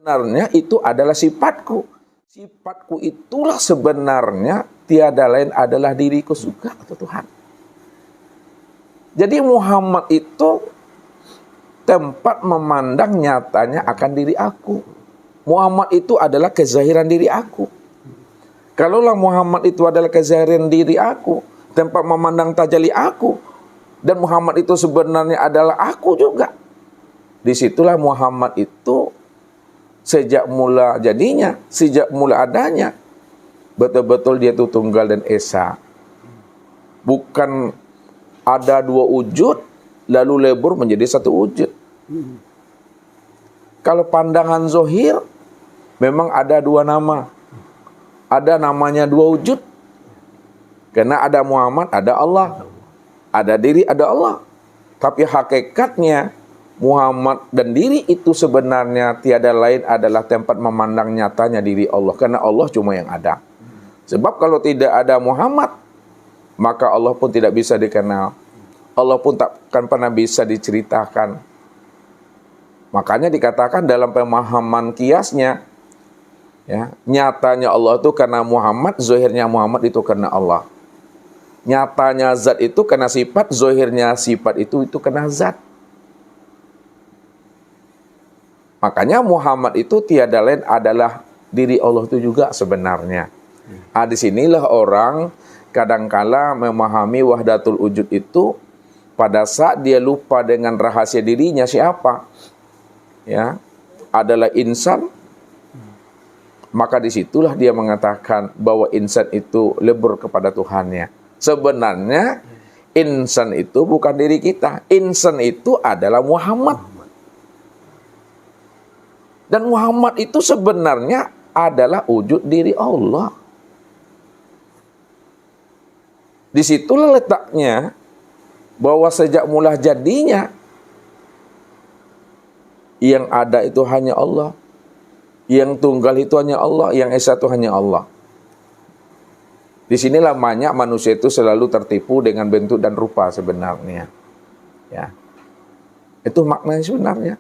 Sebenarnya itu adalah sifatku. Sifatku itulah sebenarnya tiada lain adalah diriku juga, kata Tuhan. Jadi Muhammad itu tempat memandang nyatanya akan diri aku. Muhammad itu adalah kezahiran diri aku. Kalaulah Muhammad itu adalah kezahiran diri aku, tempat memandang tajalli aku, dan Muhammad itu sebenarnya adalah aku juga. Disitulah Muhammad itu sejak mula jadinya, sejak mula adanya, betul-betul dia itu tunggal dan esa. Bukan ada dua wujud, lalu lebur menjadi satu wujud. Kalau pandangan zohir, memang ada dua nama. Ada namanya dua wujud. Karena ada Muhammad, ada Allah. Ada diri, ada Allah. Tapi hakikatnya, Muhammad dan diri itu sebenarnya tiada lain adalah tempat memandang nyatanya diri Allah. Karena Allah cuma yang ada. Sebab kalau tidak ada Muhammad, maka Allah pun tidak bisa dikenal. Allah pun takkan pernah bisa diceritakan. Makanya dikatakan dalam pemahaman kiasnya, ya, nyatanya Allah itu karena Muhammad, zohirnya Muhammad itu karena Allah. Nyatanya zat itu karena sifat, zohirnya sifat itu karena zat. Makanya Muhammad itu tiada lain adalah diri Allah itu juga sebenarnya. Disinilah orang kadangkala memahami wahdatul wujud itu pada saat dia lupa dengan rahasia dirinya siapa, ya, adalah insan. Maka disitulah dia mengatakan bahwa insan itu lebur kepada Tuhannya. Sebenarnya insan itu bukan diri kita. Insan itu adalah Muhammad. Dan Muhammad itu sebenarnya adalah wujud diri Allah. Disitulah letaknya bahwa sejak mula jadinya yang ada itu hanya Allah. Yang tunggal itu hanya Allah, yang esa itu hanya Allah. Disinilah banyak manusia itu selalu tertipu dengan bentuk dan rupa sebenarnya. Ya. Itu maknanya sebenarnya.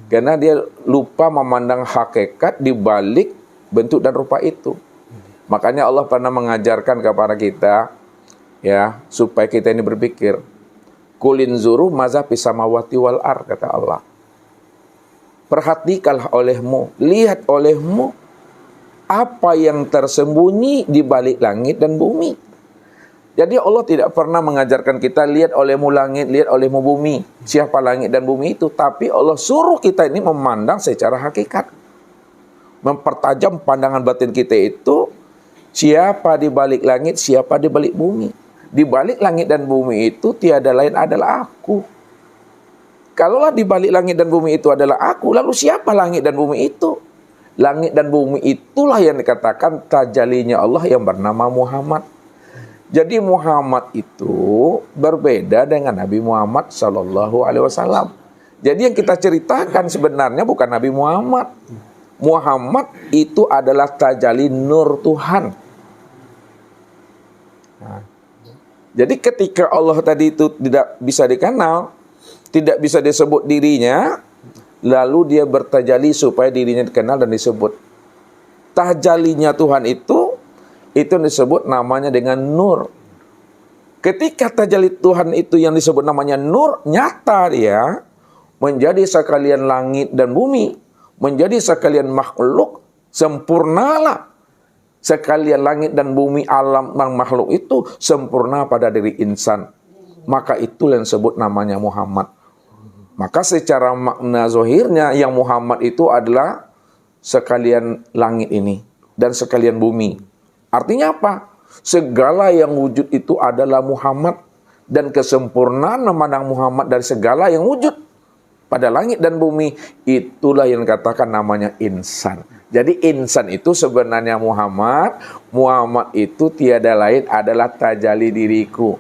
Karena dia lupa memandang hakikat di balik bentuk dan rupa itu. Makanya Allah pernah mengajarkan kepada kita, ya, supaya kita ini berpikir. Kulin zuru maza pisamawati wal ar, kata Allah. Perhatikanlah olehmu, lihat olehmu apa yang tersembunyi di balik langit dan bumi. Jadi Allah tidak pernah mengajarkan kita lihat olehmu langit, lihat olehmu bumi. Siapa langit dan bumi itu? Tapi Allah suruh kita ini memandang secara hakikat. Mempertajam pandangan batin kita itu, siapa di balik langit, siapa di balik bumi. Di balik langit dan bumi itu tiada lain adalah aku. Kalaulah di balik langit dan bumi itu adalah aku, lalu siapa langit dan bumi itu? Langit dan bumi itulah yang dikatakan tajalinya Allah yang bernama Muhammad. Jadi Muhammad itu berbeda dengan Nabi Muhammad SAW. Jadi yang kita ceritakan sebenarnya bukan Nabi Muhammad. Muhammad itu adalah tajali nur Tuhan. Nah, jadi ketika Allah tadi itu tidak bisa dikenal, tidak bisa disebut dirinya, lalu dia bertajali supaya dirinya dikenal dan disebut. Tajalinya Tuhan itu disebut namanya dengan nur. Ketika tajali Tuhan itu yang disebut namanya nur, nyata dia menjadi sekalian langit dan bumi, menjadi sekalian makhluk, sempurnalah. Sekalian langit dan bumi, alam dan makhluk itu sempurna pada diri insan. Maka itulah yang disebut namanya Muhammad. Maka secara makna zohirnya yang Muhammad itu adalah sekalian langit ini dan sekalian bumi. Artinya apa? Segala yang wujud itu adalah Muhammad, dan kesempurnaan memandang Muhammad dari segala yang wujud pada langit dan bumi, itulah yang dikatakan namanya insan. Jadi insan itu sebenarnya Muhammad. Muhammad itu tiada lain adalah tajali diriku.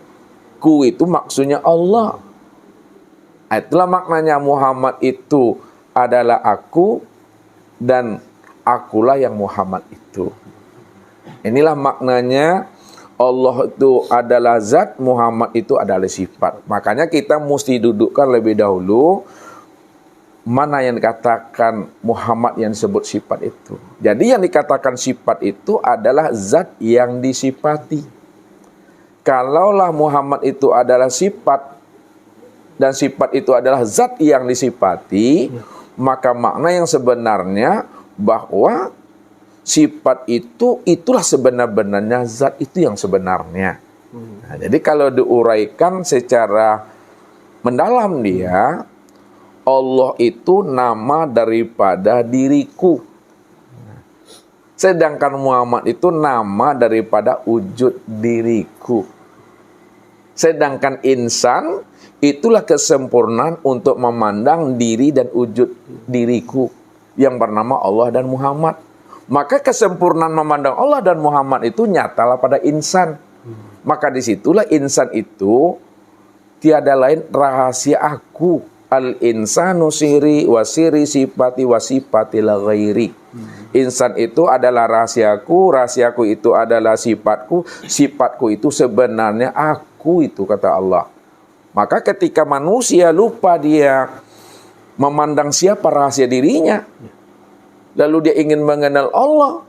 Ku itu maksudnya Allah. Itulah maknanya Muhammad itu adalah aku, dan akulah yang Muhammad itu. Inilah maknanya Allah itu adalah zat, Muhammad itu adalah sifat. Makanya kita mesti dudukkan lebih dahulu mana yang dikatakan Muhammad yang disebut sifat itu. Jadi yang dikatakan sifat itu adalah zat yang disifati. Kalaulah Muhammad itu adalah sifat dan sifat itu adalah zat yang disifati, maka makna yang sebenarnya bahwa sifat itu itulah sebenar-benarnya zat itu yang sebenarnya. Nah, jadi kalau diuraikan secara mendalam dia, Allah itu nama daripada diriku. Sedangkan Muhammad itu nama daripada wujud diriku. Sedangkan insan itulah kesempurnaan untuk memandang diri dan wujud diriku yang bernama Allah dan Muhammad. Maka kesempurnaan memandang Allah dan Muhammad itu nyatalah pada insan. Maka disitulah insan itu tiada lain rahasia aku. Al-insanu siri wa siri sifati wa sifati la ghairi. Insan itu adalah rahasiaku, rahasiaku itu adalah sifatku, sifatku itu sebenarnya aku itu, kata Allah. Maka ketika manusia lupa dia memandang siapa rahasia dirinya, lalu dia ingin mengenal Allah,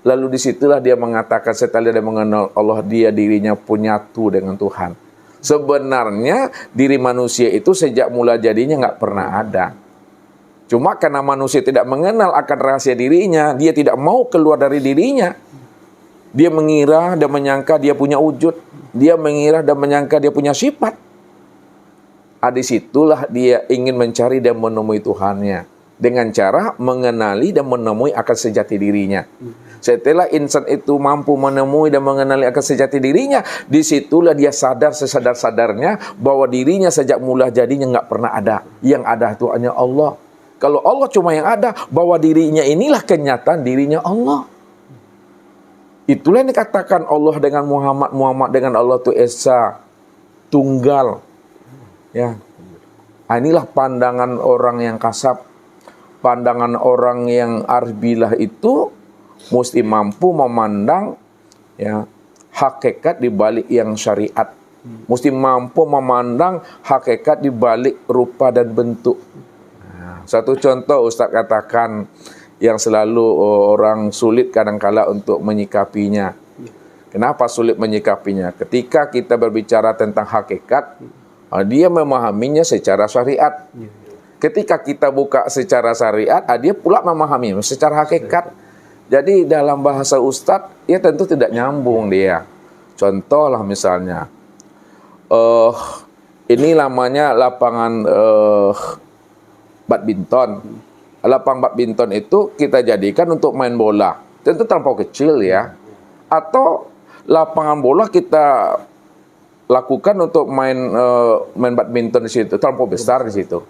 lalu disitulah dia mengatakan setelah dia mengenal Allah, dia dirinya pun nyatu dengan Tuhan. Sebenarnya diri manusia itu sejak mula jadinya nggak pernah ada. Cuma karena manusia tidak mengenal akan rahasia dirinya, dia tidak mau keluar dari dirinya. Dia mengira dan menyangka dia punya wujud. Dia mengira dan menyangka dia punya sifat. Disitulah dia ingin mencari dan menemui Tuhannya. Dengan cara mengenali dan menemui akan sejati dirinya. Setelah insan itu mampu menemui dan mengenali akan sejati dirinya, disitulah dia sadar sesadar-sadarnya bahwa dirinya sejak mula jadinya nggak pernah ada. Yang ada itu hanya Allah. Kalau Allah cuma yang ada, bahwa dirinya inilah kenyataan dirinya Allah. Itulah yang dikatakan Allah dengan Muhammad, Muhammad dengan Allah itu esa, tunggal. Ya, inilah pandangan orang yang kasab, pandangan orang yang arbilah itu mesti mampu memandang ya hakikat di balik yang syariat. Mesti mampu memandang hakikat di balik rupa dan bentuk. Satu contoh Ustaz katakan yang selalu orang sulit kadangkala untuk menyikapinya. Kenapa sulit menyikapinya? Ketika kita berbicara tentang hakikat, dia memahaminya secara syariat. Ketika kita buka secara syariat, dia pula memahami secara hakikat. Jadi dalam bahasa Ustadz, ya tentu tidak nyambung dia. Contoh lah misalnya, ini namanya lapangan badminton. Lapangan badminton itu kita jadikan untuk main bola. Tentu terlampau kecil ya. Atau lapangan bola kita lakukan untuk main badminton di situ, terlampau besar di situ.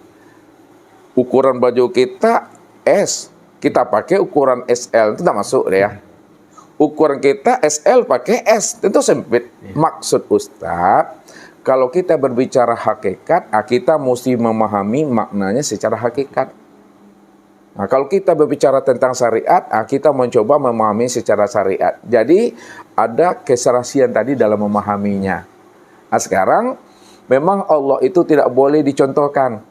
Ukuran baju kita S, kita pakai ukuran SL, itu tidak masuk ya. Ukuran kita SL pakai S, tentu sempit. Maksud Ustadz, kalau kita berbicara hakikat, kita mesti memahami maknanya secara hakikat. Nah, kalau kita berbicara tentang syariat, kita mencoba memahami secara syariat. Jadi ada keserasian tadi dalam memahaminya. Nah, sekarang memang Allah itu tidak boleh dicontohkan.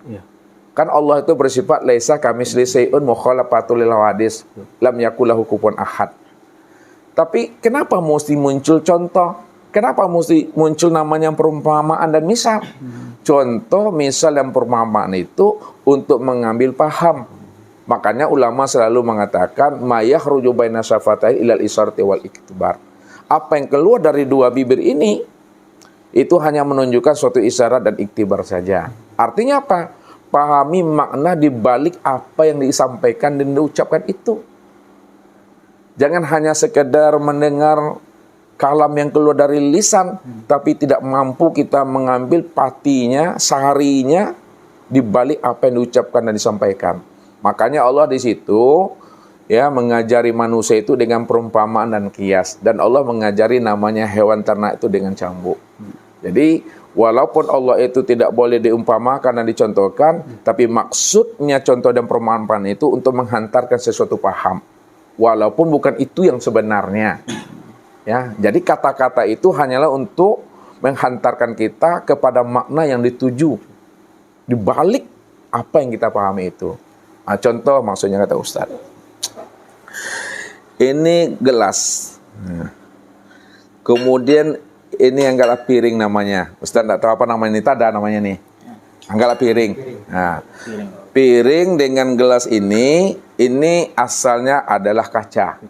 Kan Allah itu bersifat laisa kamitsli syai'un mukhalafatul lil hawadis lam yakul lahu kufuwan ahad. Tapi kenapa mesti muncul contoh? Kenapa mesti muncul namanya perumpamaan dan misal? Contoh, misal dan perumpamaan itu untuk mengambil paham. Makanya ulama selalu mengatakan ma yakhruju baina syafatai ilal isarati wal iktibar. Apa yang keluar dari dua bibir ini itu hanya menunjukkan suatu isyarat dan iktibar saja. Artinya apa? Pahami makna di balik apa yang disampaikan dan diucapkan itu. Jangan hanya sekedar mendengar kalam yang keluar dari lisan, tapi tidak mampu kita mengambil patinya, sarinya di balik apa yang diucapkan dan disampaikan. Makanya Allah di situ ya mengajari manusia itu dengan perumpamaan dan kias, dan Allah mengajari namanya hewan ternak itu dengan cambuk. Jadi walaupun Allah itu tidak boleh diumpamakan dan dicontohkan, tapi maksudnya contoh dan perumpamaan itu untuk menghantarkan sesuatu paham. Walaupun bukan itu yang sebenarnya. Ya, jadi kata-kata itu hanyalah untuk menghantarkan kita kepada makna yang dituju. Di balik Apa yang kita pahami itu? Nah, contoh maksudnya kata Ustaz. Ini gelas. Kemudian ini anggaplah piring namanya. Ustaz tidak tahu apa namanya ini, tada namanya nih. Anggaplah piring. Nah, piring dengan gelas ini asalnya adalah kaca.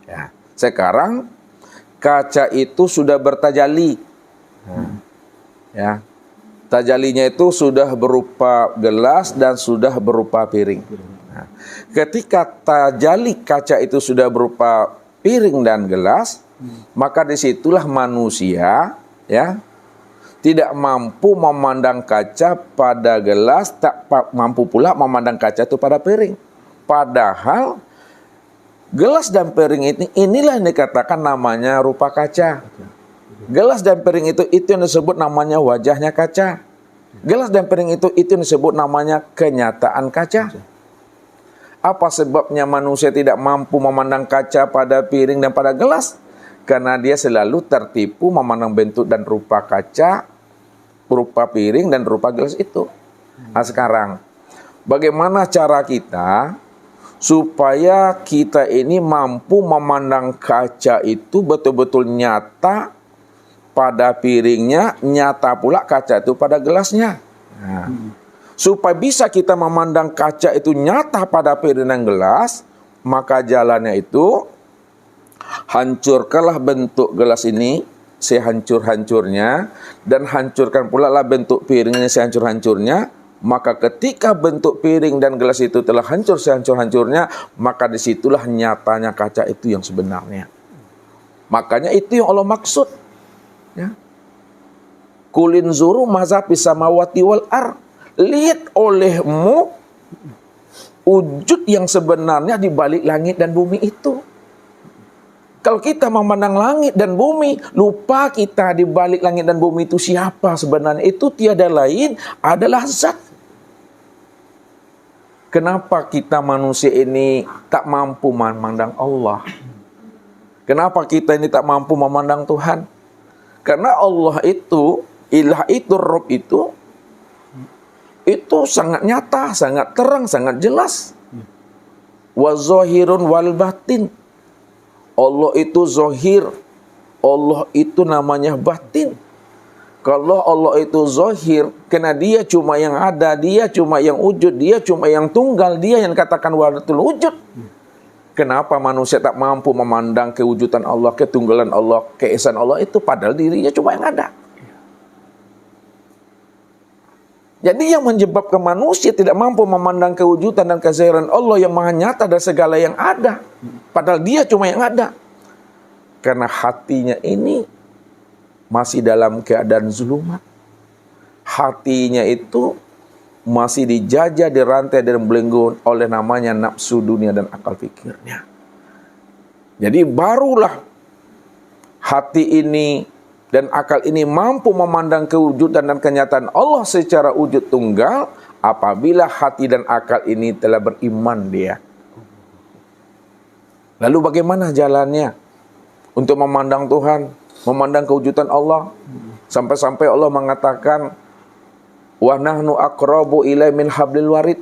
Ya. Sekarang kaca itu sudah bertajalli. Ya. Tajalinya itu sudah berupa gelas dan sudah berupa piring. Nah, ketika tajali kaca itu sudah berupa piring dan gelas, maka disitulah manusia ya tidak mampu memandang kaca pada gelas, tak mampu pula memandang kaca itu pada piring. Padahal gelas dan piring inilah yang dikatakan namanya rupa kaca. Gelas dan piring itu yang disebut namanya wajahnya kaca. Gelas dan piring itu yang disebut namanya kenyataan kaca. Apa sebabnya manusia tidak mampu memandang kaca pada piring dan pada gelas? Karena dia selalu tertipu memandang bentuk dan rupa kaca, rupa piring dan rupa gelas itu. Nah sekarang, bagaimana cara kita supaya kita ini mampu memandang kaca itu betul-betul nyata pada piringnya, nyata pula kaca itu pada gelasnya. Nah, supaya bisa kita memandang kaca itu nyata pada piring dan gelas, maka jalannya itu hancurkanlah bentuk gelas ini sehancur-hancurnya, dan hancurkan pula lah bentuk piring ini sehancur-hancurnya. Maka ketika bentuk piring dan gelas itu telah hancur sehancur-hancurnya, maka disitulah nyatanya kaca itu yang sebenarnya. Makanya itu yang Allah maksud. Ya. Kulin zuru mazhabi samawati wal ar. Lihat olehmu wujud yang sebenarnya di balik langit dan bumi itu. Kalau kita memandang langit dan bumi, lupa kita di balik langit dan bumi itu siapa sebenarnya. Itu tiada lain adalah zat. Kenapa kita manusia ini tak mampu memandang Allah? Kenapa kita ini tak mampu memandang Tuhan? Karena Allah itu, ilah itu, Rabb itu sangat nyata, sangat terang, sangat jelas. Wa zahirun wal batin. Allah itu zahir, Allah itu namanya batin. Kalau Allah itu zahir, karena dia cuma yang ada, dia cuma yang wujud, dia cuma yang tunggal, dia yang katakan wahdatul wujud. Kenapa manusia tak mampu memandang kewujudan Allah, ketunggalan Allah, keesaan Allah itu padahal dirinya cuma yang ada. Jadi yang menyebabkan manusia tidak mampu memandang kewujudan dan kezahiran Allah yang maha nyata dari segala yang ada. Padahal dia cuma yang ada. Karena hatinya ini masih dalam keadaan zulumat. Hatinya itu masih dijajah, dirantai dan belenggu oleh namanya nafsu dunia dan akal fikirnya. Jadi barulah hati ini dan akal ini mampu memandang kewujudan dan kenyataan Allah secara wujud tunggal apabila hati dan akal ini telah beriman dia. Lalu bagaimana jalannya untuk memandang Tuhan, memandang kewujudan Allah? Sampai-sampai Allah mengatakan, wa nahnu aqrabu ilai min hablil warid.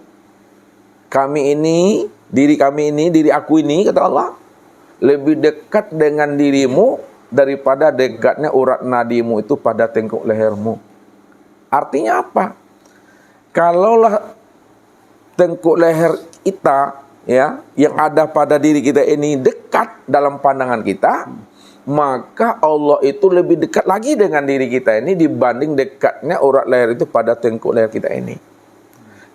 Kami ini, diri aku ini, kata Allah, lebih dekat dengan dirimu daripada dekatnya urat nadimu itu pada tengkuk lehermu. Artinya apa? Kalaulah tengkuk leher kita, ya, yang ada pada diri kita ini dekat dalam pandangan kita, maka Allah itu lebih dekat lagi dengan diri kita ini dibanding dekatnya urat leher itu pada tengkuk leher kita ini.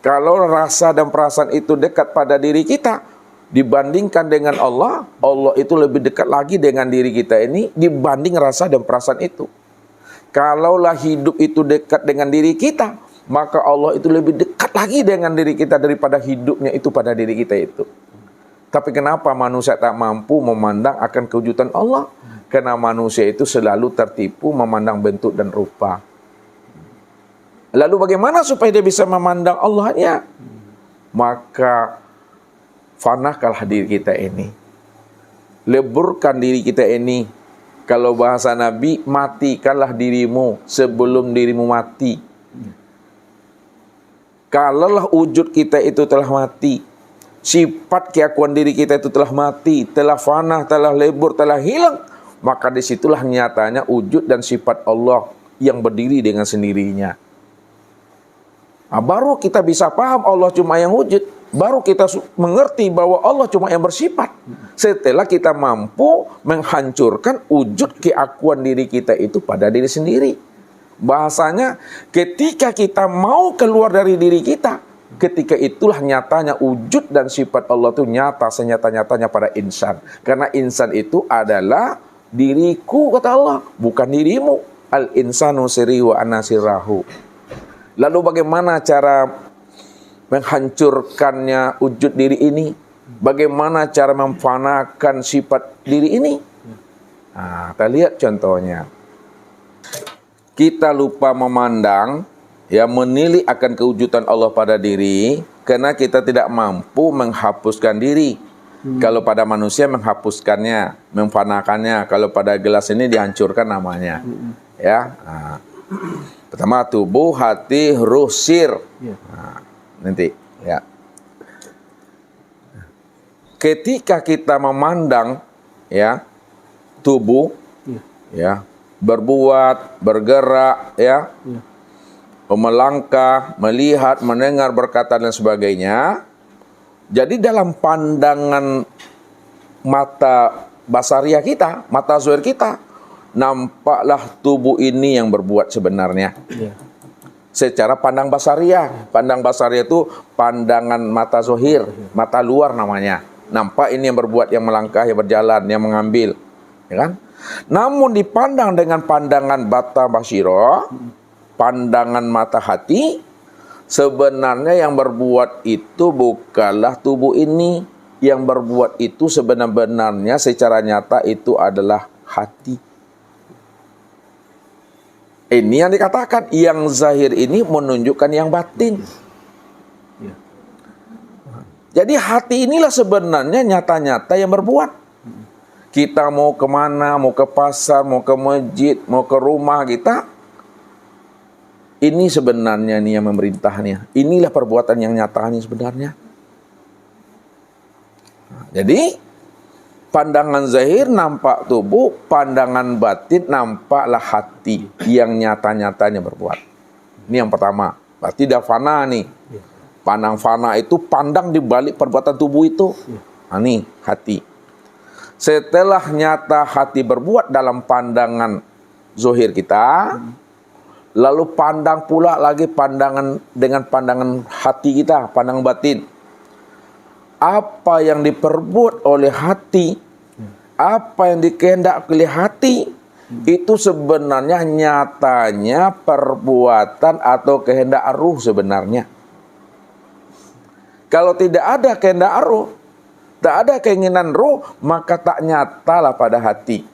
Kalau rasa dan perasaan itu dekat pada diri kita dibandingkan dengan Allah, Allah itu lebih dekat lagi dengan diri kita ini dibanding rasa dan perasaan itu. Kalaulah hidup itu dekat dengan diri kita, maka Allah itu lebih dekat lagi dengan diri kita daripada hidupnya itu pada diri kita itu. Tapi kenapa manusia tak mampu memandang akan kewujudan Allah? Karena manusia itu selalu tertipu memandang bentuk dan rupa. Lalu bagaimana supaya dia bisa memandang Allahnya? Maka fanakanlah diri kita ini. Leburkan diri kita ini. Kalau bahasa Nabi, matikanlah dirimu sebelum dirimu mati. Kalaulah wujud kita itu telah mati, sifat keakuan diri kita itu telah mati, telah fana, telah lebur, telah hilang, maka disitulah nyatanya wujud dan sifat Allah yang berdiri dengan sendirinya. Nah, baru kita bisa paham Allah cuma yang wujud, baru kita mengerti bahwa Allah cuma yang bersifat. Setelah kita mampu menghancurkan wujud keakuan diri kita itu pada diri sendiri. Bahasanya ketika kita mau keluar dari diri kita, ketika itulah nyatanya wujud dan sifat Allah itu nyata senyata-nyatanya pada insan. Karena insan itu adalah diriku, kata Allah, bukan dirimu. Al-insanu sirri wa ana sirrahu. Lalu bagaimana cara menghancurkannya wujud diri ini? Bagaimana cara memfanakan sifat diri ini? Nah, kita lihat contohnya. Kita lupa memandang, ya, menilik akan kewujudan Allah pada diri, karena kita tidak mampu menghapuskan diri. Kalau pada manusia menghapuskannya, memfanakannya. Kalau pada gelas ini dihancurkan namanya. Ya. Nah. Pertama tubuh, hati, ruh, sir. Nah, nanti, ya. Ketika kita memandang, ya, tubuh, ya, berbuat, bergerak, ya, melangkah, melihat, mendengar, berkata dan sebagainya. Jadi dalam pandangan mata basaria kita, mata zuhir kita, nampaklah tubuh ini yang berbuat sebenarnya. Secara pandang basaria. Pandang basaria itu pandangan mata zuhir, mata luar namanya. Nampak ini yang berbuat, yang melangkah, yang berjalan, yang mengambil, ya kan? Namun dipandang dengan pandangan bata basiro, pandangan mata hati, sebenarnya yang berbuat itu bukanlah tubuh ini. Yang berbuat itu sebenarnya secara nyata itu adalah hati. Ini yang dikatakan, yang zahir ini menunjukkan yang batin. Jadi hati inilah sebenarnya nyata-nyata yang berbuat. Kita mau kemana, mau ke pasar, mau ke masjid, mau ke rumah kita, ini sebenarnya nih yang memerintahnya. Inilah perbuatan yang nyatanya sebenarnya. Jadi pandangan zahir nampak tubuh, pandangan batin nampaklah hati yang nyata-nyatanya berbuat. Ini yang pertama. Berarti dah fana nih. Pandang fana itu pandang di balik perbuatan tubuh itu. Nah, ini hati. Setelah nyata hati berbuat dalam pandangan zuhir kita, lalu pandang pula lagi pandangan dengan pandangan hati kita, pandangan batin. Apa yang diperbuat oleh hati, apa yang dikehendaki oleh hati, itu sebenarnya nyatanya perbuatan atau kehendak ruh sebenarnya. Kalau tidak ada kehendak ruh, tak ada keinginan ruh, maka tak nyatalah pada hati.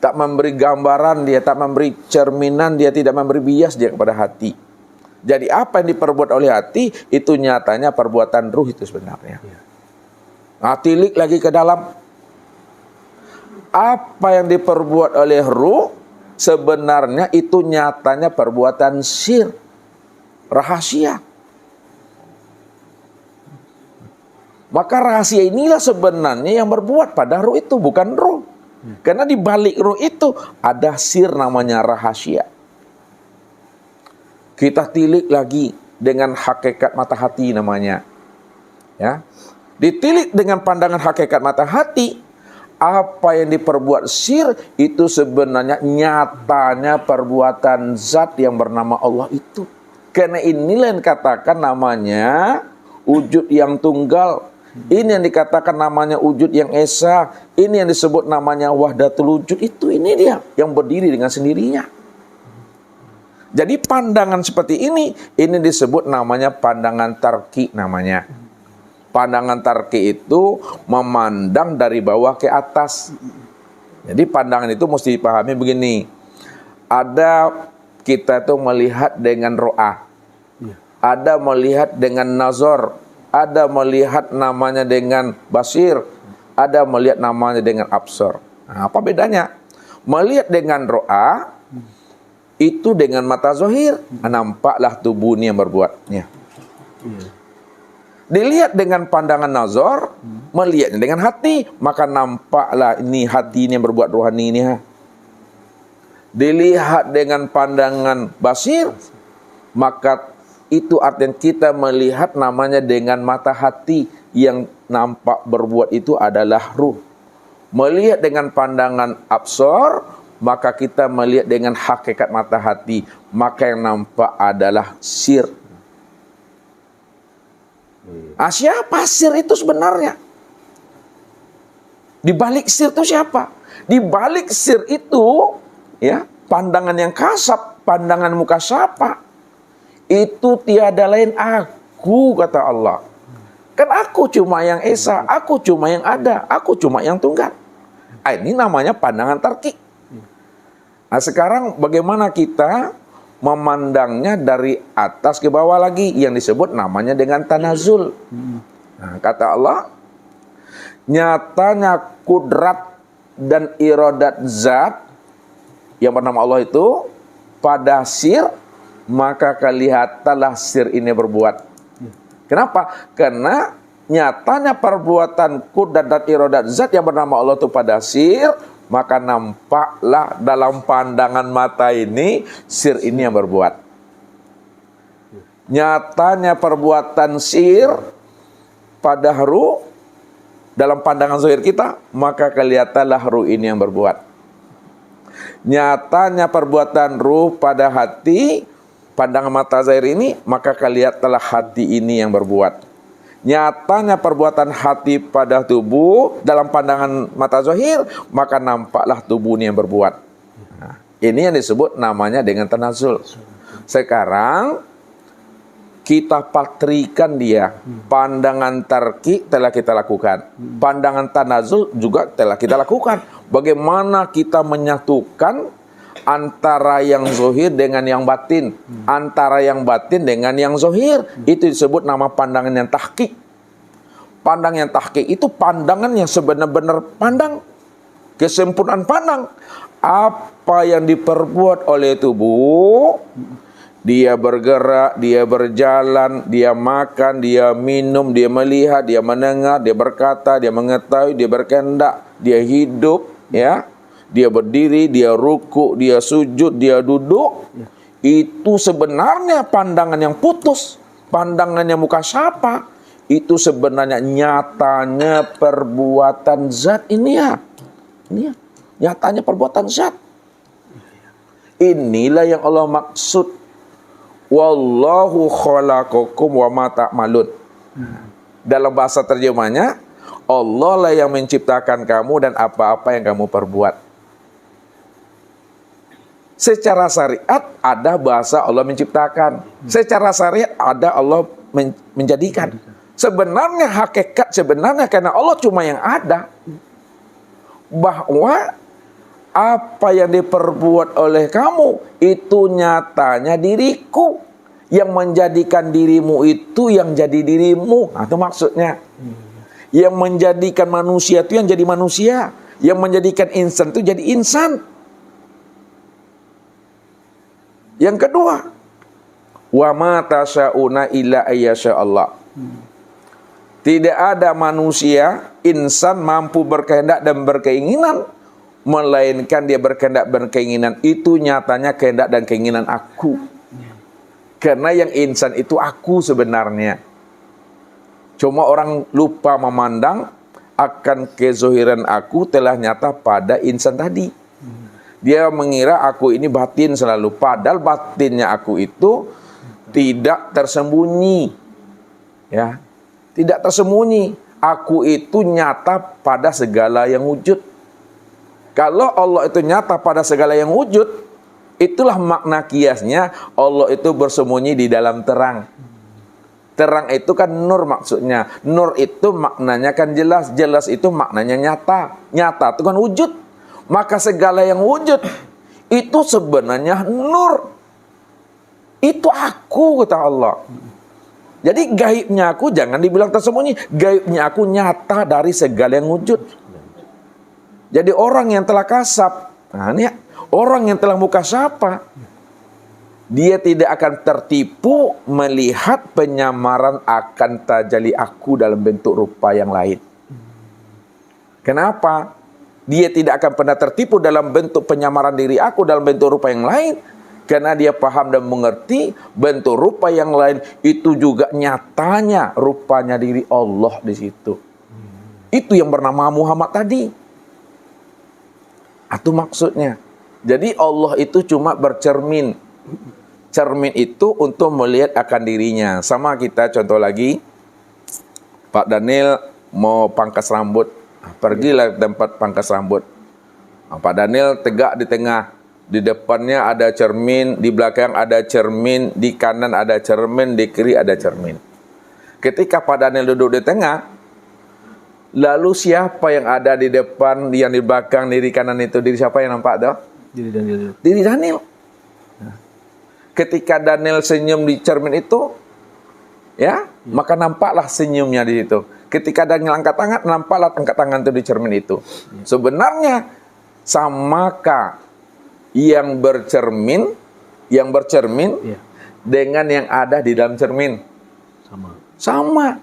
Tak memberi gambaran dia, tak memberi cerminan dia, tidak memberi bias dia kepada hati. Jadi apa yang diperbuat oleh hati, itu nyatanya perbuatan ruh itu sebenarnya. Nah, tilik lagi ke dalam. Apa yang diperbuat oleh ruh, sebenarnya itu nyatanya perbuatan sir, rahasia. Maka rahasia inilah sebenarnya yang berbuat pada ruh itu, bukan ruh. Karena di balik ruh itu ada sir namanya rahasia. Kita tilik lagi dengan hakikat mata hati namanya. Ya. Ditilik dengan pandangan hakikat mata hati, apa yang diperbuat sir itu sebenarnya nyatanya perbuatan zat yang bernama Allah itu. Karena inilah yang katakan namanya wujud yang tunggal. Ini yang dikatakan namanya wujud yang esa. Ini yang disebut namanya wahdatul wujud. Itu ini dia yang berdiri dengan sendirinya. Jadi pandangan seperti ini disebut namanya pandangan tarki namanya. Pandangan tarki itu memandang dari bawah ke atas. Jadi pandangan itu mesti dipahami begini. Ada kita itu melihat dengan ro'ah. Ada melihat dengan nazar. Ada melihat namanya dengan basir, ada melihat namanya dengan absar. Nah, apa bedanya? Melihat dengan ro'a itu dengan mata zahir, nampaklah tubuh ini yang berbuatnya. Dilihat dengan pandangan nazar, melihatnya dengan hati, maka nampaklah ini hati ini yang berbuat rohani ini. Dilihat dengan pandangan basir, maka itu artinya kita melihat namanya dengan mata hati, yang nampak berbuat itu adalah ruh. Melihat dengan pandangan absar, maka kita melihat dengan hakikat mata hati, maka yang nampak adalah sir. Siapa sir itu sebenarnya? Di balik sir itu siapa? Di balik sir itu, ya, pandangan yang kasab, pandangan muka siapa? Itu tiada lain aku, kata Allah. Kan aku cuma yang esa, aku cuma yang ada, aku cuma yang tunggal. Ini namanya pandangan tarki. Nah, sekarang bagaimana kita memandangnya dari atas ke bawah lagi, yang disebut namanya dengan tanazul. Nah, kata Allah, nyatanya kudrat dan iradat zat yang bernama Allah itu pada sir, maka kelihatanlah sir ini berbuat. Kenapa? Karena nyatanya perbuatan kudrat dan iradat zat yang bernama Allah itu pada sir, maka nampaklah dalam pandangan mata ini, sir ini yang berbuat. Nyatanya perbuatan sir pada ruh, dalam pandangan zahir kita, maka kelihatanlah ruh ini yang berbuat. Nyatanya perbuatan ruh pada hati, pandangan mata zahir ini, maka kelihatanlah hati ini yang berbuat. Nyatanya perbuatan hati pada tubuh dalam pandangan mata zahir, maka nampaklah tubuh ini yang berbuat. Nah, ini yang disebut namanya dengan tanazul. Sekarang kita patrikan dia. Pandangan tarki telah kita lakukan, pandangan tanazul juga telah kita lakukan. Bagaimana kita menyatukan antara yang zahir dengan yang batin, antara yang batin dengan yang zahir, itu disebut nama pandangan yang tahqiq. Pandangan yang tahqiq itu pandangan yang sebenar-benar pandang, kesempurnaan pandang. Apa yang diperbuat oleh tubuh, dia bergerak, dia berjalan, dia makan, dia minum, dia melihat, dia mendengar, dia berkata, dia mengetahui, dia berkehendak, dia hidup, ya. Dia berdiri, dia ruku, dia sujud, dia duduk. Itu sebenarnya pandangan yang putus, pandangan yang muka siapa. Itu sebenarnya nyatanya perbuatan zat ini ya. Ini ya, nyatanya perbuatan zat. Inilah yang Allah maksud. Wallahu khalaqakum wa ma ta'malun. Dalam bahasa terjemahnya, Allah lah yang menciptakan kamu dan apa-apa yang kamu perbuat. Secara syariat ada bahasa Allah menciptakan. Secara syariat ada Allah menjadikan. Sebenarnya hakikat sebenarnya karena Allah cuma yang ada. Bahwa apa yang diperbuat oleh kamu itu nyatanya diriku. Yang menjadikan dirimu itu yang jadi dirimu. Nah, itu maksudnya. Yang menjadikan manusia itu yang jadi manusia. Yang menjadikan insan itu jadi insan. Yang kedua, wa ma tasyauna illa ayyasha Allah. Tidak ada manusia, insan mampu berkehendak dan berkeinginan, melainkan dia berkehendak dan berkeinginan itu nyatanya kehendak dan keinginan aku. Karena yang insan itu aku sebenarnya. Cuma orang lupa memandang akan kezohiran aku telah nyata pada insan tadi. Dia mengira aku ini batin selalu. Padahal batinnya aku itu tidak tersembunyi. Ya, tidak tersembunyi. Aku itu nyata pada segala yang wujud. Kalau Allah itu nyata pada segala yang wujud, itulah makna kiasnya Allah itu bersembunyi di dalam terang. Terang itu kan nur maksudnya. Nur itu maknanya kan jelas. Jelas itu maknanya nyata. Nyata itu kan wujud. Maka segala yang wujud itu sebenarnya nur. Itu aku, kata Allah. Jadi gaibnya aku jangan dibilang tersembunyi. Gaibnya aku nyata dari segala yang wujud. Jadi orang yang telah kasab, nah ini orang yang telah muka siapa, dia tidak akan tertipu melihat penyamaran akan tajalli aku dalam bentuk rupa yang lain. Kenapa? Dia tidak akan pernah tertipu dalam bentuk penyamaran diri aku dalam bentuk rupa yang lain. Karena dia paham dan mengerti bentuk rupa yang lain itu juga nyatanya rupanya diri Allah di situ. Itu yang bernama Muhammad tadi. Itu maksudnya. Jadi Allah itu cuma bercermin. Cermin itu untuk melihat akan dirinya. Sama kita contoh lagi. Pak Daniel mau pangkas rambut. Pergilah ke tempat pangkas rambut. Pak Daniel tegak di tengah. Di depannya ada cermin, di belakang ada cermin, di kanan ada cermin, di kiri ada cermin. Ketika Pak Daniel duduk di tengah, lalu siapa yang ada di depan, yang di belakang, diri kanan itu, diri siapa yang nampak tuh? Diri Daniel. Diri Daniel. Ketika Daniel senyum di cermin itu, ya, maka nampaklah senyumnya di situ. Ketika Daniel angkat tangan, nampaklah angkat tangan itu di cermin itu. Sebenarnya samakah yang bercermin dengan yang ada di dalam cermin? Sama.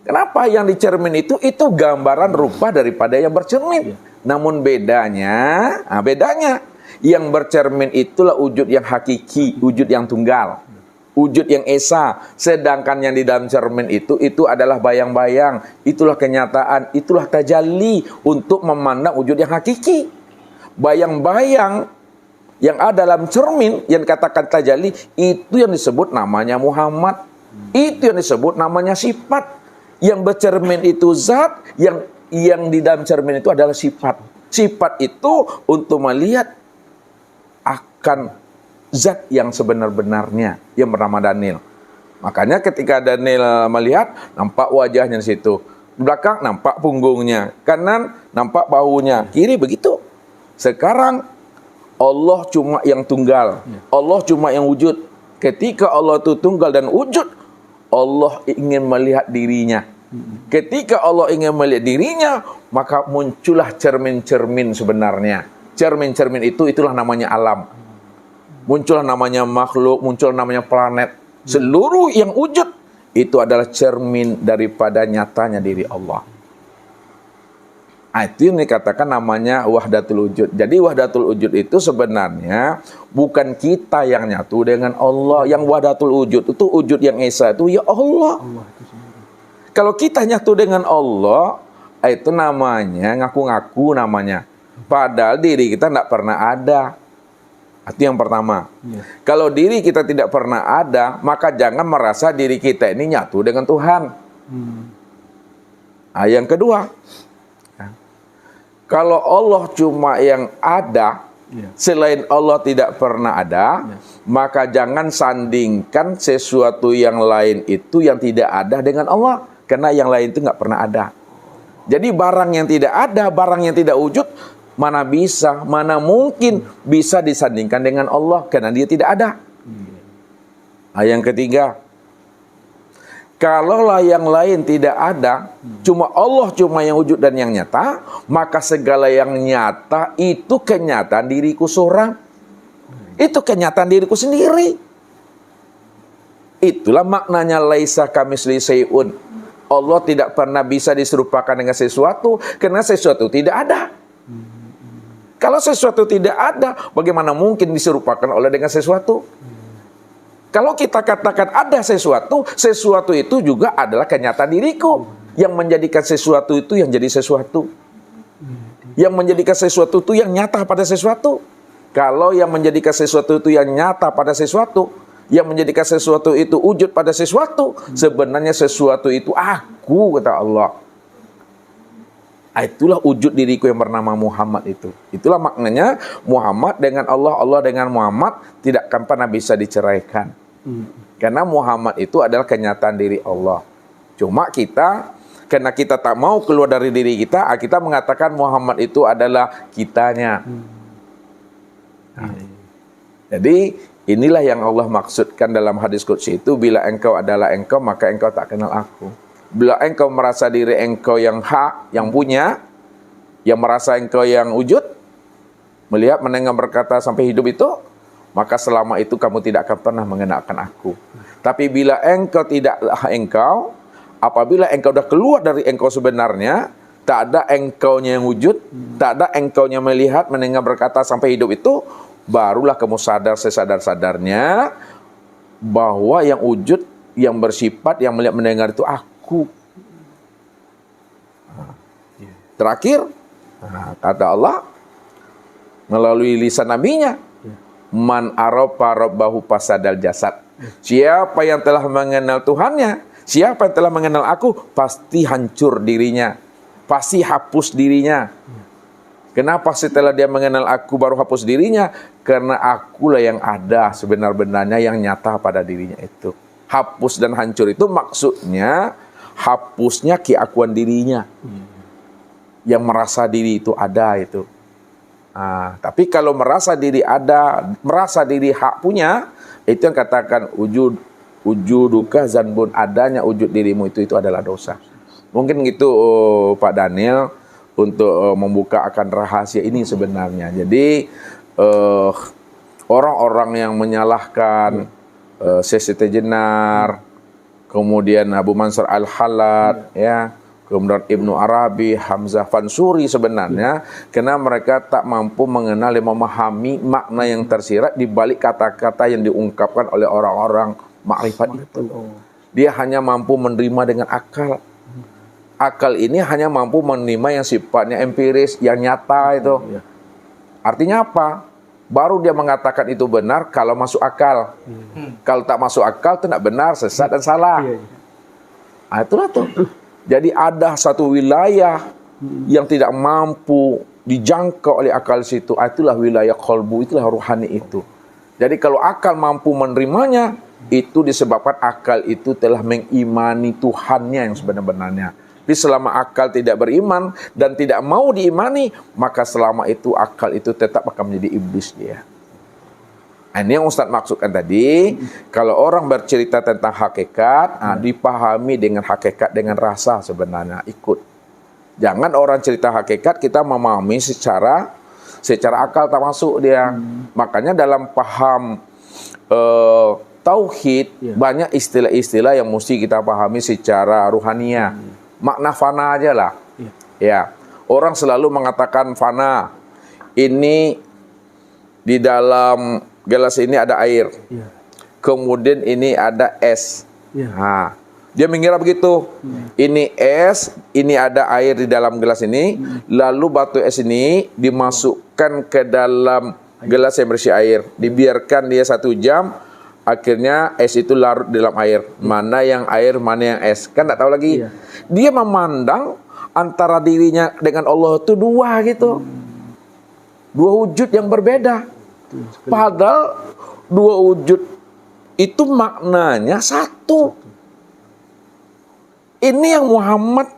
Kenapa yang di cermin itu gambaran rupa daripada yang bercermin. Namun bedanya yang bercermin itulah wujud yang hakiki, wujud yang tunggal, wujud yang esa. Sedangkan yang di dalam cermin itu adalah bayang-bayang, itulah kenyataan, itulah tajalli untuk memandang wujud yang hakiki. Bayang-bayang yang ada dalam cermin yang dikatakan tajalli itu yang disebut namanya Muhammad. Itu yang disebut namanya sifat. Yang bercermin itu zat, yang di dalam cermin itu adalah sifat. Sifat itu untuk melihat akan zat yang sebenar-benarnya yang bernama Daniel. Makanya ketika Daniel melihat, nampak wajahnya di situ. Di belakang nampak punggungnya, kanan nampak bahunya, kiri begitu. Sekarang Allah cuma yang tunggal. Allah cuma yang wujud. Ketika Allah itu tunggal dan wujud, Allah ingin melihat dirinya. Ketika Allah ingin melihat dirinya, maka muncullah cermin-cermin sebenarnya. Cermin-cermin itulah namanya alam. Muncullah namanya makhluk, muncullah namanya planet. Seluruh yang wujud itu adalah cermin daripada nyatanya diri Allah. Itu yang dikatakan namanya wahdatul wujud. Jadi wahdatul wujud itu sebenarnya bukan kita yang nyatu dengan Allah. Yang wahdatul wujud itu wujud yang esa itu ya Allah. Kalau kita nyatu dengan Allah, itu namanya ngaku-ngaku namanya. Padahal diri kita tidak pernah ada. Itu yang pertama. Kalau diri kita tidak pernah ada, maka jangan merasa diri kita ini nyatu dengan Tuhan. Yang kedua, kalau Allah cuma yang ada, selain Allah tidak pernah ada, maka jangan sandingkan sesuatu yang lain itu yang tidak ada dengan Allah. Karena yang lain itu nggak pernah ada. Jadi barang yang tidak ada, barang yang tidak wujud, mana bisa, mana mungkin bisa disandingkan dengan Allah. Karena dia tidak ada. Yang ketiga, kalaulah yang lain tidak ada, cuma Allah cuma yang wujud dan yang nyata, maka segala yang nyata itu kenyataan diriku seorang. Itu kenyataan diriku sendiri. Itulah maknanya laisa kamitslihi syai'un. Allah tidak pernah bisa diserupakan dengan sesuatu karena sesuatu tidak ada. Kalau sesuatu tidak ada, bagaimana mungkin diserupakan oleh dengan sesuatu? Kalau kita katakan ada sesuatu, sesuatu itu juga adalah kenyataan diriku. Yang menjadikan sesuatu itu yang jadi sesuatu. Yang menjadikan sesuatu itu yang nyata pada sesuatu. Kalau yang menjadikan sesuatu itu yang nyata pada sesuatu, yang menjadikan sesuatu itu wujud pada sesuatu, sebenarnya sesuatu itu aku, kata Allah. Itulah wujud diriku yang bernama Muhammad itu. Itulah maknanya Muhammad dengan Allah, Allah dengan Muhammad tidak akan pernah bisa diceraikan. Karena Muhammad itu adalah kenyataan diri Allah. Cuma kita, karena kita tak mau keluar dari diri kita, kita mengatakan Muhammad itu adalah kitanya. Jadi inilah yang Allah maksudkan dalam hadis qudsi itu, bila engkau adalah engkau, maka engkau tak kenal aku. Bila engkau merasa diri engkau yang hak, yang punya, yang merasa engkau yang wujud, melihat, mendengar, berkata sampai hidup itu, maka selama itu kamu tidak akan pernah mengenalkan aku. Tapi bila engkau tidaklah engkau, apabila engkau sudah keluar dari engkau sebenarnya, tak ada engkaunya yang wujud, tak ada engkaunya melihat, mendengar, berkata sampai hidup itu, barulah kamu sadar sesadar-sadarnya bahwa yang wujud, yang bersifat, yang melihat, mendengar itu aku. Terakhir, kata Allah melalui lisan nabinya, man arafa rabbahu fasadal jasad. Siapa yang telah mengenal Tuhannya, siapa yang telah mengenal aku, pasti hancur dirinya, pasti hapus dirinya. Kenapa setelah dia mengenal aku baru hapus dirinya? Karena akulah yang ada sebenar-benarnya, yang nyata pada dirinya itu. Hapus dan hancur itu maksudnya hapusnya keakuan dirinya, yang merasa diri itu ada itu. Tapi kalau merasa diri ada, merasa diri hak punya, itu yang katakan wujuduka zanbun, adanya wujud dirimu itu adalah dosa. Mungkin gitu Pak Daniel untuk membuka akan rahasia ini sebenarnya. Jadi orang-orang yang menyalahkan Siti Jenar, kemudian Abu Mansur Al-Halad, ya, kemudian Ibnu Arabi, Hamzah Fansuri sebenarnya karena mereka tak mampu mengenal dan memahami makna yang tersirat di balik kata-kata yang diungkapkan oleh orang-orang makrifat itu. Dia hanya mampu menerima dengan akal. Akal ini hanya mampu menerima yang sifatnya empiris, yang nyata itu. Artinya apa? Baru dia mengatakan itu benar kalau masuk akal. Kalau tak masuk akal itu tidak benar, sesat dan salah. Itulah tuh. Jadi ada satu wilayah yang tidak mampu dijangkau oleh akal situ. Itulah wilayah qalbu, itulah rohani itu. Jadi kalau akal mampu menerimanya, itu disebabkan akal itu telah mengimani Tuhannya yang sebenar-benarnya. Tapi selama akal tidak beriman dan tidak mau diimani, maka selama itu akal itu tetap akan menjadi iblis dia. Ini yang Ustaz maksudkan tadi, kalau orang bercerita tentang hakikat, dipahami dengan hakikat, dengan rasa sebenarnya, ikut. Jangan orang cerita hakikat, kita memahami secara akal tak masuk dia. Makanya dalam paham tauhid, banyak istilah-istilah yang mesti kita pahami secara ruhaniah. Makna fana aja lah. Ya, orang selalu mengatakan fana. Ini di dalam gelas ini ada air. Kemudian ini ada es. Dia mengira begitu. Ini es, ini ada air di dalam gelas ini. Lalu batu es ini dimasukkan ke dalam gelas yang berisi air. Dibiarkan dia 1 jam. Akhirnya es itu larut dalam air. Mana yang air, mana yang es. Kan tak tahu lagi. Dia memandang antara dirinya dengan Allah itu dua gitu. Dua wujud yang berbeda. Padahal dua wujud itu maknanya satu. Ini yang Muhammad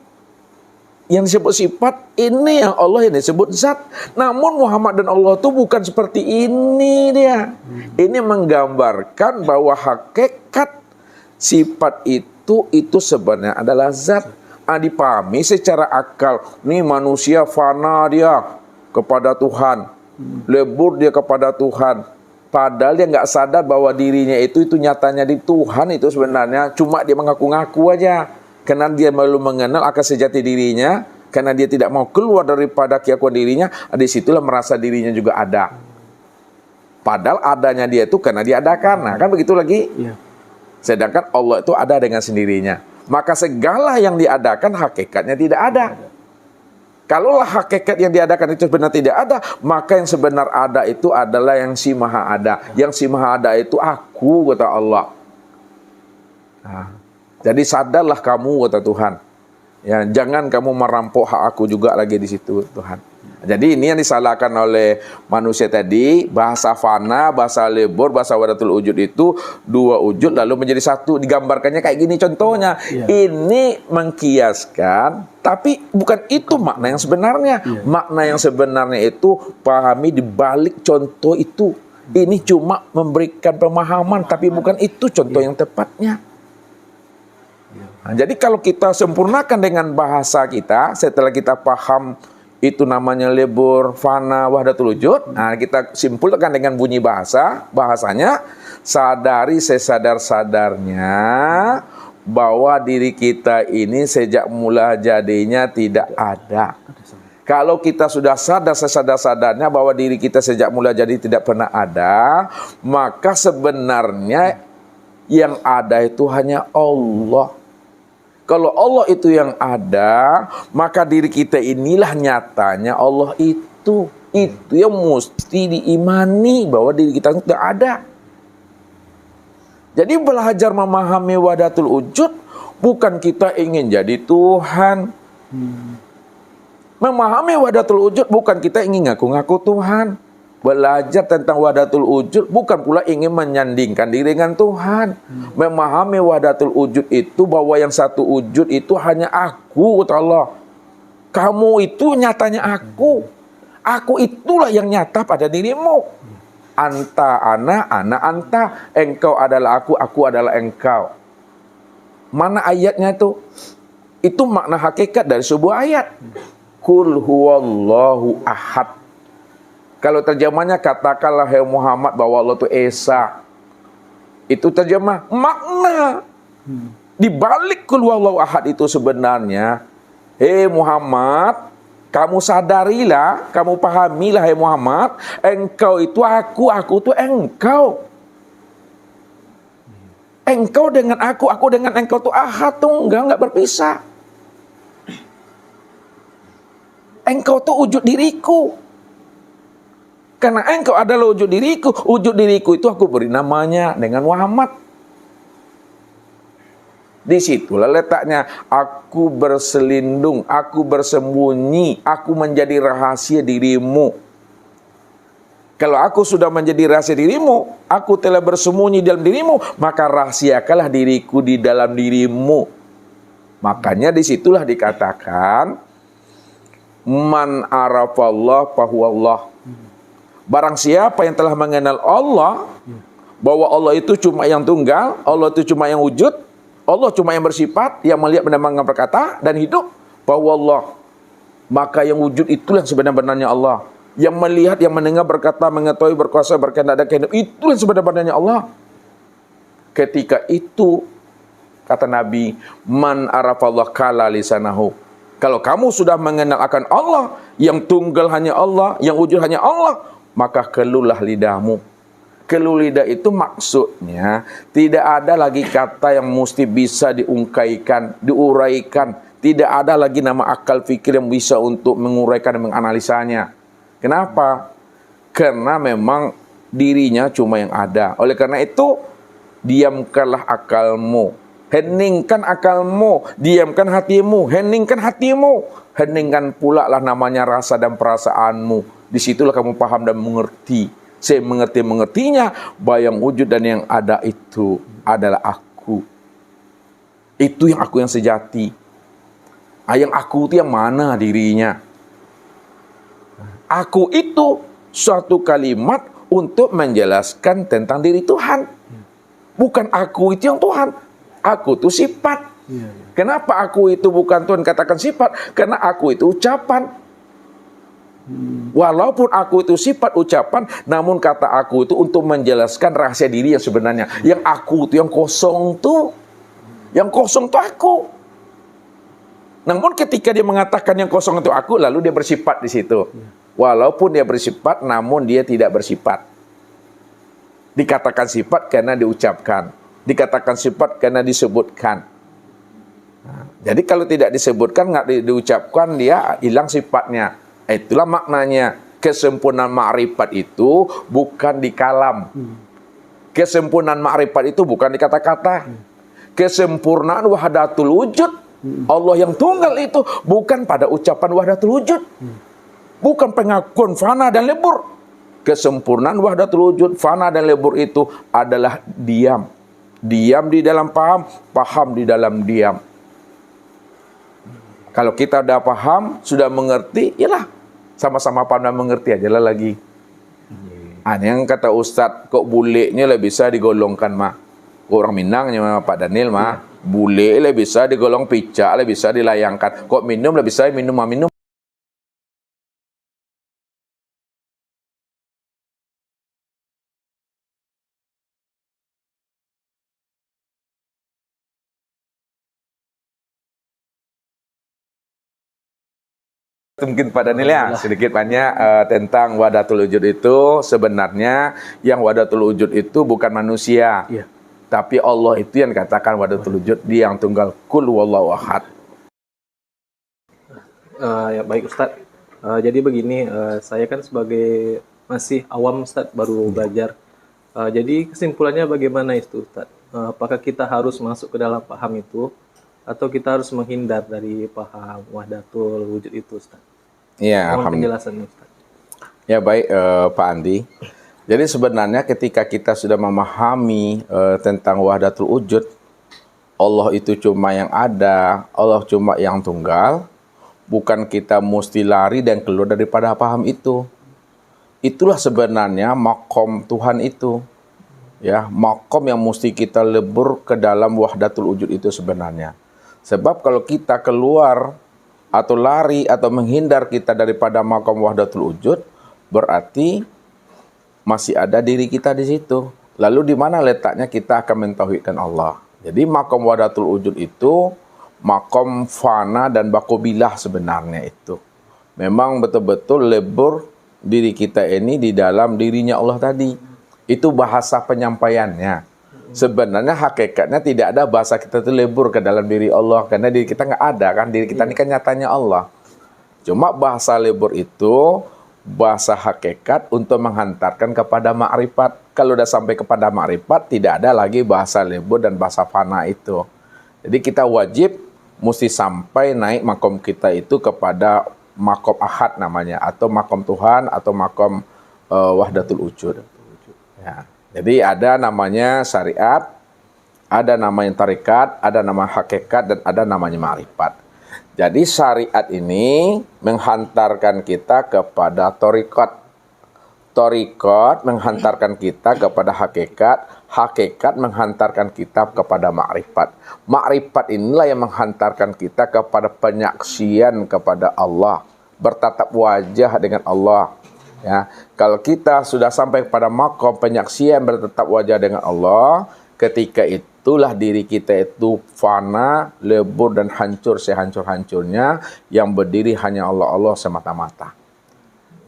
yang disebut sifat, ini yang Allah yang disebut zat. Namun Muhammad dan Allah itu bukan seperti ini dia. Ini menggambarkan bahwa hakikat sifat itu sebenarnya adalah zat. Dipahami secara akal. Ini manusia fana dia kepada Tuhan, lebur dia kepada Tuhan. Padahal dia nggak sadar bahwa dirinya itu nyatanya di Tuhan itu sebenarnya. Cuma dia mengaku-ngaku aja. Karena dia belum mengenal akal sejati dirinya, karena dia tidak mau keluar daripada keakuan dirinya, disitulah merasa dirinya juga ada. Padahal adanya dia itu karena dia adakan. Nah, kan begitu lagi. Sedangkan Allah itu ada dengan sendirinya. Maka segala yang diadakan hakikatnya tidak ada. Kalaulah hakikat yang diadakan itu benar tidak ada, maka yang sebenar ada itu adalah yang si maha ada. Yang si maha ada itu aku, kata Allah. Jadi sadarlah kamu, kata Tuhan. Ya, jangan kamu merampok hak aku juga lagi di situ, Tuhan. Jadi ini yang disalahkan oleh manusia tadi, bahasa fana, bahasa lebur, bahasa wadatul wujud itu dua wujud lalu menjadi satu. Digambarkannya kayak gini contohnya. Ini mengkiaskan, tapi bukan itu makna yang sebenarnya. Makna yang sebenarnya itu pahami di balik contoh itu. Ini cuma memberikan pemahaman, tapi bukan itu contoh yang tepatnya. Nah, jadi kalau kita sempurnakan dengan bahasa kita, setelah kita paham itu namanya lebur, fana, wahdatul wujud. Nah, kita simpulkan dengan bunyi bahasanya, sadari sesadar-sadarnya bahwa diri kita ini sejak mula jadinya tidak ada. Kalau kita sudah sadar sesadar-sadarnya bahwa diri kita sejak mula jadi tidak pernah ada, maka sebenarnya yang ada itu hanya Allah. Kalau Allah itu yang ada, maka diri kita inilah nyatanya Allah itu. Itu yang mesti diimani bahwa diri kita tidak ada. Jadi belajar memahami wahdatul wujud bukan kita ingin jadi Tuhan. Memahami wahdatul wujud bukan kita ingin ngaku-ngaku Tuhan. Belajar tentang wahdatul wujud bukan pula ingin menyandingkan diri dengan Tuhan. Memahami wahdatul wujud itu bahwa yang satu wujud itu hanya aku, kata Allah. Kamu itu nyatanya aku. Aku itulah yang nyata pada dirimu. Anta, ana anta. Engkau adalah aku adalah engkau. Mana ayatnya itu? Itu makna hakikat dari sebuah ayat. Qul huwallahu ahad. Kalau terjemahnya katakanlah hai Muhammad bahwa Allah itu Esa. Itu terjemah makna. Di balik qul huwallahu ahad itu sebenarnya, hei Muhammad, kamu sadarilah, kamu pahamilah hai Muhammad, engkau itu aku itu engkau. Engkau dengan aku dengan engkau itu ahad, tunggal, enggak berpisah. Engkau itu wujud diriku. Karena engkau adalah wujud diriku itu aku beri namanya dengan Muhammad. Disitulah letaknya aku berselindung, aku bersembunyi, aku menjadi rahasia dirimu. Kalau aku sudah menjadi rahasia dirimu, aku telah bersembunyi dalam dirimu, maka rahasiakanlah diriku di dalam dirimu. Makanya disitulah dikatakan man arafallah fahuwallah. Barang siapa yang telah mengenal Allah, bahwa Allah itu cuma yang tunggal, Allah itu cuma yang wujud, Allah cuma yang bersifat, yang melihat, mendengar, berkata, dan hidup, bahwa Allah. Maka yang wujud itulah yang sebenarnya Allah. Yang melihat, yang mendengar, berkata, mengetahui, berkuasa, berkehendak, dan kehendak, itulah yang sebenarnya Allah. Ketika itu, kata Nabi, man arafallah kala lisanahu. Kalau kamu sudah mengenal akan Allah, yang tunggal hanya Allah, yang wujud hanya Allah, maka keluhlah lidahmu. Keluh lidah itu maksudnya tidak ada lagi kata yang mesti bisa diungkaikan, diuraikan. Tidak ada lagi nama akal fikir yang bisa untuk menguraikan dan menganalisanya. Kenapa? Karena memang dirinya cuma yang ada. Oleh karena itu, diamkanlah akalmu. Heningkan akalmu, diamkan hatimu, heningkan hatimu. Heningkan pula lah namanya rasa dan perasaanmu. Disitulah kamu paham dan mengerti. Saya mengertinya bahwa yang wujud dan yang ada itu adalah aku. Itu yang aku yang sejati. Yang aku itu yang mana dirinya? Aku itu suatu kalimat untuk menjelaskan tentang diri Tuhan. Bukan aku itu yang Tuhan. Aku itu sifat. Kenapa aku itu bukan Tuhan katakan sifat? Karena aku itu ucapan. Walaupun aku itu sifat ucapan, namun kata aku itu untuk menjelaskan rahasia diri yang sebenarnya. Yang aku itu yang kosong tuh, yang kosong itu aku. Namun ketika dia mengatakan yang kosong itu aku, lalu dia bersifat di situ. Walaupun dia bersifat, namun dia tidak bersifat. Dikatakan sifat karena diucapkan, dikatakan sifat karena disebutkan. Jadi kalau tidak disebutkan, nggak diucapkan, dia hilang sifatnya. Itulah maknanya. Kesempurnaan ma'rifat itu bukan di kalam. Kesempurnaan ma'rifat itu bukan di kata-kata. Kesempurnaan wahdatul wujud, Allah yang tunggal itu bukan pada ucapan wahdatul wujud. Bukan pengakuan fana dan lebur. Kesempurnaan wahdatul wujud, fana dan lebur itu adalah diam. Diam di dalam paham, paham di dalam diam. Kalau kita sudah paham, sudah mengerti, yalah sama-sama paham dan mengerti aja lah lagi. Yang kata Ustadz, kok bulenya lah bisa digolongkan mah. Orang Minangnya Pak Daniel mah, bule lah bisa digolong picak lah bisa dilayangkan. Kok minum lah bisa minum. Mungkin Pak Daniel ya, sedikit banyak tentang wahdatul wujud itu. Sebenarnya yang wahdatul wujud itu bukan manusia. Iya. Tapi Allah itu yang katakan wahdatul wujud, Dia yang tunggal, kul wallahu ahad. Ya baik Ustadz. Jadi begini, saya kan sebagai masih awam Ustadz, baru belajar. Jadi kesimpulannya bagaimana itu Ustadz? Apakah kita harus masuk ke dalam paham itu, atau kita harus menghindar dari paham wahdatul wujud itu Ustadz? Iya, Mohon penjelasannya Ustadz. Ya baik Pak Andi. Jadi sebenarnya ketika kita sudah memahami tentang wahdatul wujud, Allah itu cuma yang ada, Allah cuma yang tunggal, bukan kita mesti lari dan keluar daripada paham itu. Itulah sebenarnya makom Tuhan itu. Ya, makom yang mesti kita lebur ke dalam wahdatul wujud itu sebenarnya. Sebab kalau kita keluar atau lari atau menghindar kita daripada makom wahdatul wujud, berarti masih ada diri kita di situ. Lalu di mana letaknya kita akan mentauhidkan Allah. Jadi makom wahdatul wujud itu makom fana dan bakobilah sebenarnya itu. Memang betul-betul lebur diri kita ini di dalam dirinya Allah tadi. Itu bahasa penyampaiannya. Sebenarnya hakikatnya tidak ada bahasa kita itu lebur ke dalam diri Allah. Karena diri kita nggak ada kan. Diri kita ini kan nyatanya Allah. Cuma bahasa lebur itu bahasa hakikat untuk menghantarkan kepada ma'rifat. Kalau udah sampai kepada ma'rifat, tidak ada lagi bahasa lebur dan bahasa fana itu. Jadi kita wajib mesti sampai naik makom kita itu kepada makom ahad namanya, atau makom Tuhan, atau makom wahdatul wujud. Ya. Jadi ada namanya syariat, ada namanya tarikat, ada nama hakikat, dan ada namanya ma'rifat. Jadi syariat ini menghantarkan kita kepada torikot. Torikot menghantarkan kita kepada hakikat. Hakikat menghantarkan kita kepada ma'rifat. Ma'rifat inilah yang menghantarkan kita kepada penyaksian kepada Allah. Bertatap wajah dengan Allah. Ya, kalau kita sudah sampai pada makom penyaksian bertatap wajah dengan Allah, ketika itulah diri kita itu fana, lebur dan hancur sehancur-hancurnya, yang berdiri hanya Allah semata-mata.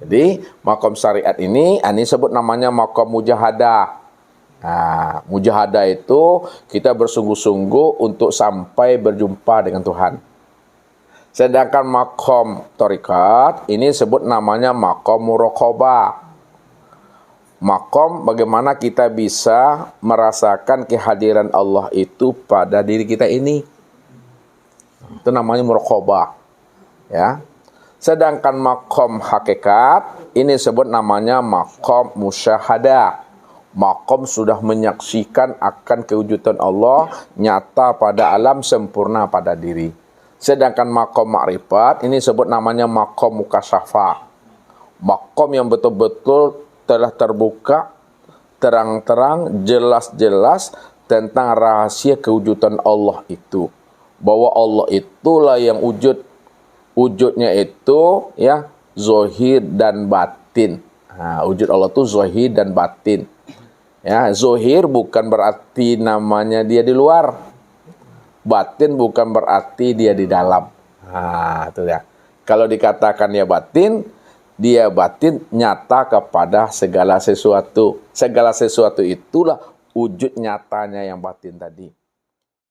Jadi makom syariat ini sebut namanya makom mujahadah. Nah, mujahadah itu kita bersungguh-sungguh untuk sampai berjumpa dengan Tuhan. Sedangkan makom tarikat ini sebut namanya makom muraqabah. Makom bagaimana kita bisa merasakan kehadiran Allah itu pada diri kita ini. Itu namanya muraqabah. Ya. Sedangkan makom hakikat ini sebut namanya makom musyahadah. Makom sudah menyaksikan akan kewujudan Allah nyata pada alam, sempurna pada diri. Sedangkan makom ma'rifat ini sebut namanya makom mukasyafah. Makom yang betul-betul telah terbuka, terang-terang, jelas-jelas tentang rahasia kewujudan Allah itu. Bahwa Allah itulah yang wujud. Wujudnya itu ya zohir dan batin. Nah, wujud Allah itu zohir dan batin. Ya, zohir bukan berarti namanya dia di luar. Batin bukan berarti dia di dalam. Nah, itu ya. Kalau dikatakan dia batin nyata kepada segala sesuatu. Segala sesuatu itulah wujud nyatanya yang batin tadi.